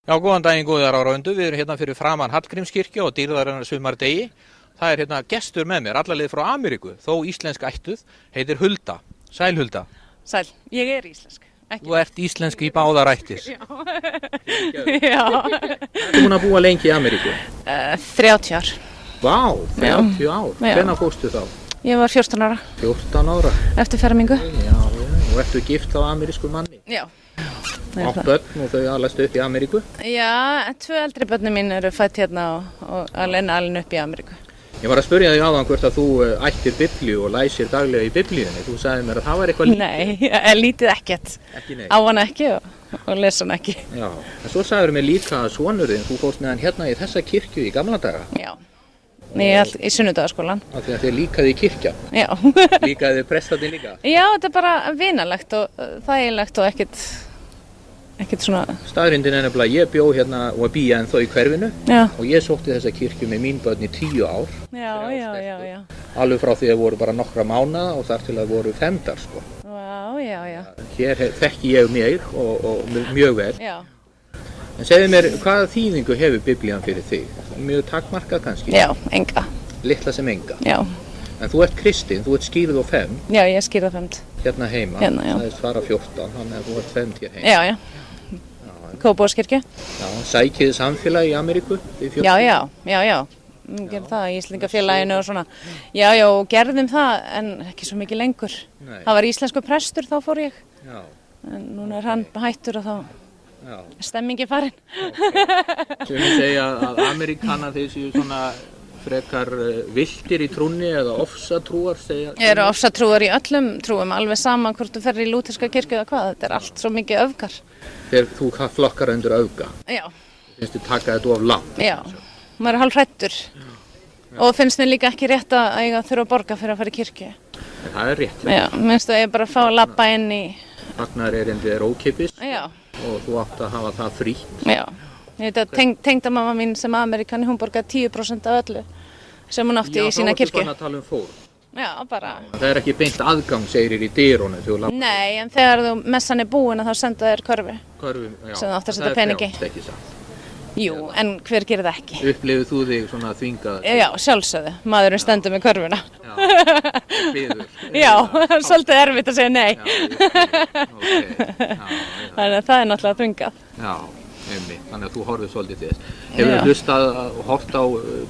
Já, góðan daginn, góðar áraundu. Við erum hérna fyrir framan Hallgrímskirkju og dýrðarinnar sumardegi. Það er hérna gestur með mér, alla leið frá Ameríku, þó íslensk ættuð, heitir Hulda. Sæl Hulda. Sæl, ég er íslensk. Þú ert íslensk í báðar ættir. Já. Já. Þú búin að búa lengi í Ameríku? 30 ár. Vá, 30 ár. Já. Hvenær fórstu þá? Ég var 14 ára. 14 ára? Eftir fermingu. Já, og ertu gift á amerísku manni? Já. Átt börn og þau alast upp í Ameríku? Já, 2 eldri börnin mín eru fætt hérna og alin upp í Ameríku. Ég var að spyrja þig áðan hvort að þú ættir Biblíu og læsir daglega í Biblíunni. Þú sagði mér að það var eitthvað lítið. Nei, lítið ekkert. Ekki neitt. Á hana ekki og lesa hana ekki. Já, en svo sagður mér líka að sonurinn, þú fórst með hann hérna í þessa kirkju í gamla daga. Já, í sunnudagaskólan. Af því að þið líkaði í kirkjan. Já. Líkaði prestandi líka. Já, þetta er bara vinalegt og þægilegt og ekkert svona. Staðrindin er nefnilega, ég bjó hérna og bý ennþá í hverfinu. Já. Og ég sótti þessa kirkju með mín börn í 10 ár. Já. Alveg frá því að voru bara nokkra mánaða og þar til að voru femdar, sko. Já. Hér þekki ég mig og mjög vel. Já. En segðu mér, hvaða þýðingu hefur Biblían fyrir þig? Mjög takmarkað kannski? Já, enga. Litla sem enga? Já. En þú ert kristin, þú ert skýrð og femd. Já, ég er skýrð og femd. Hérna heima? Hérna, já. Það er svara 14, þannig að þú ert femd hér heima. Já. Kópavogskirkju. Já, sækið samfélagi í Ameríku? Já. Við gerum það í Íslendingafélaginu og svona. Já, og gerðum það en ekki svo mikið lengur. Nei. Það var íslensku prestur, þá fór ég. Já. En núna er hann hættur og þá er stemmingin farin. Sem ég segja að Ameríkanar þeir séu svona frekar viltir í trúnni eða ofsatrúar segja. Ég eru ofsatrúar í öllum trúum, alveg sama hvort þú ferð í lúterska kirkju eða hvað. Þetta er allt svo mikið öfgar. Þegar þú flokkar undir öfga. Já. Finnst þú taka þetta of langt? Já. Maður er hálf hrættur og finnst mér líka ekki rétt að eiga þurfa að borga fyrir að fara í kirkju. En það er rétt. Já, minnst þú ég bara að fá að labba inn í. Fagnaðarerindið er ókeypis. Já. Og þú átt að hafa það frítt. Já, ég veit að tengdamamma mín sem Ameríkani, hún borgaði 10% af öllu sem hún átti í sína kirkju. Já, þá ertu bara að tala um fórn. Já, bara. Það er ekki beint aðgang, segir í dyrunum þegar þú labbar. Nei, en þegar þú messan er búin þá senda þér körfu. Körfu, já. Sem þú átt að setja peningi. Það er frjálst, ekki satt. Jú, en hver gerir það ekki? Upplifir þú þig svona þvingað? Já, sjálfsögðu. Maðurinn stendur með körfuna. Já, og biður. Já, svolítið erfitt að segja nei. Þannig að það er náttúrulega þvingað. Já, einmitt. Þannig að þú horfir svolítið til þess. Hefur þú hlustað og hort á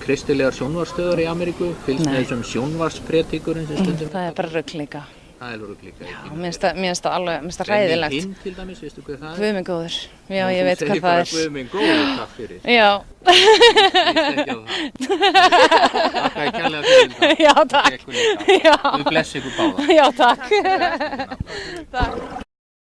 kristilegar sjónvarsstöðvar í Ameríku? Fylgst með þessum sjónvarspredikurum sem stundum? Það er bara rugl líka. Það er rugl líka. Já, mér finnst það hræðilegt. Hinn til dæmis, veistu hvað það er? Guð minn góður. Já, ég veit hvað það er. Þú segir bara Guð minn góður, takk fyrir. Já. Ég ekki á það. Takk að kærlega fyrir þetta. Já, takk. Guð blessi ykkur báða. Já, takk. Takk.